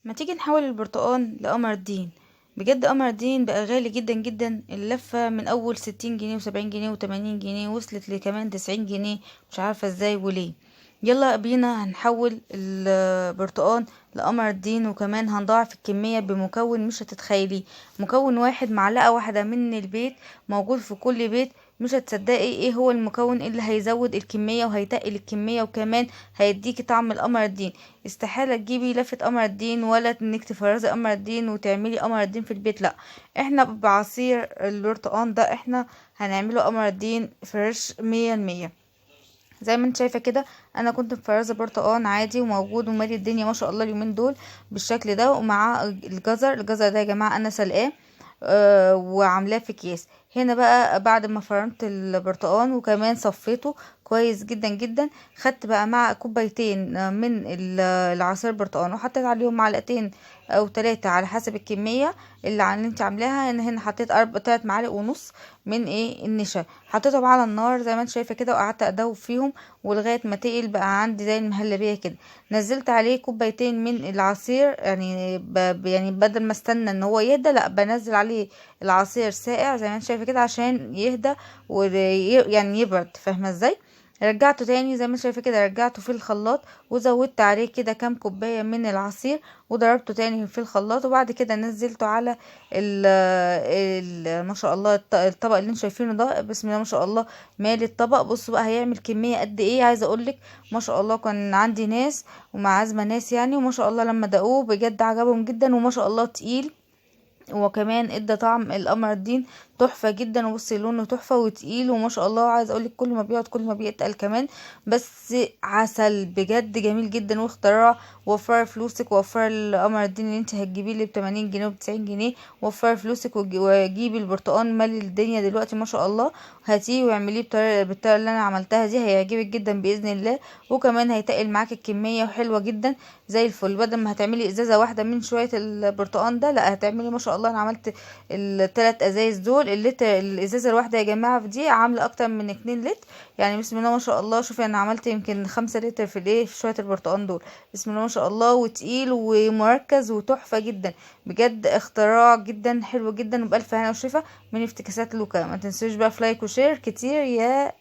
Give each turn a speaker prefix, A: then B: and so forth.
A: ما تيجي نحول البرتقال لقمر الدين. بجد قمر الدين بقى غالي جدا جدا، اللفة من اول 60 جنيه و70 جنيه و80 جنيه وصلت لكمان 90 جنيه. مش عارفة ازاي وليه. يلا بينا هنحول البرتقال لقمر الدين، وكمان هنضاعف الكمية بمكون مش هتتخيليه. مكون واحد، معلقة واحدة من البيت، موجود في كل بيت. مش هتصدقي ايه هو المكون اللي هيزود الكمية وهيتقل الكمية وكمان هيديكي طعم القمر الدين. استحالة تجيبي لفة قمر الدين ولا انك تفرزي قمر الدين وتعملي قمر الدين في البيت، لا. احنا بعصير البرتقال ده احنا هنعمله قمر الدين فريش 100%. زي ما انت شايفة كده، انا كنت مفرزة برتقال عادي وموجود ومالي الدنيا ما شاء الله اليومين دول بالشكل ده، ومع الجزر ده يا جماعة انا سلقاه وعاملاه في اكياس. هنا بقى بعد ما فرمت البرتقال وكمان صفيته كويس جدا جدا، خدت بقى مع كوبايتين من العصير برتقال وحطيت عليهم معلقتين او 3 على حسب الكميه اللي انت عاملاها. هنا حطيت 3 معالق ونص من النشا، حطيتهم على النار زي ما انت شايفه كده وقعدت ادوب فيهم ولغايه ما تقل بقى عندي زي المهلبيه كده. نزلت عليه كوبايتين من العصير، يعني يعني بدل ما استنى ان هو يهدى، لا بنزل عليه العصير ساقع زي ما انت شايفه كده عشان يهدى يعني يبرد، فاهمه ازاي. رجعته تاني زي ما انت شايفه كده، رجعته في الخلاط وزودت عليه كده كام كوبايه من العصير وضربته تاني في الخلاط، وبعد كده نزلته على ما شاء الله الطبق اللي انتوا شايفينه ده. بسم الله ما شاء الله مالي الطبق. بصوا بقى هيعمل كميه قد ايه. عايزه اقولك ما شاء الله كان عندي ناس ومع عزمه ناس يعني، وما شاء الله لما دقوه بجد عجبهم جدا، وما شاء الله تقيل وكمان ادى طعم القمر الدين تحفه جدا. وبصي لونه تحفه وتقيل وما شاء الله. عايز اقولك كل ما بيقعد كل ما بيتقل كمان. بس عسل بجد جميل جدا واختراع. وفر فلوسك، وفر القمر الدين اللي انت هتجيبيه اللي ب80 جنيه وب90 جنيه. وفر فلوسك وجيبي البرتقال مالي الدنيا دلوقتي ما شاء الله. هاتيه واعمليه بالطريقه اللي انا عملتها دي، هيعجبك جدا باذن الله. وكمان هيتقل معاك الكميه وحلوه جدا زي الفل. بدل ما هتعملي ازازه واحده من شويه البرتقال ده، لا هتعملي ما شاء الله. انا عملت ال3 ازايز دول. الازازه الواحده يا جماعه في دي عامله اكتر من 2 لتر. يعني بسم الله ما شاء الله. شوفي انا عملت يمكن 5 لتر في شويه البرتقال دول. بسم الله ما شاء الله. وتقيل ومركز وتحفه جدا. بجد اختراع جدا حلو جدا وبألف هنا وشفا من افتكاسات لوكا. ما تنسوش بقى في لايك وشير كتير يا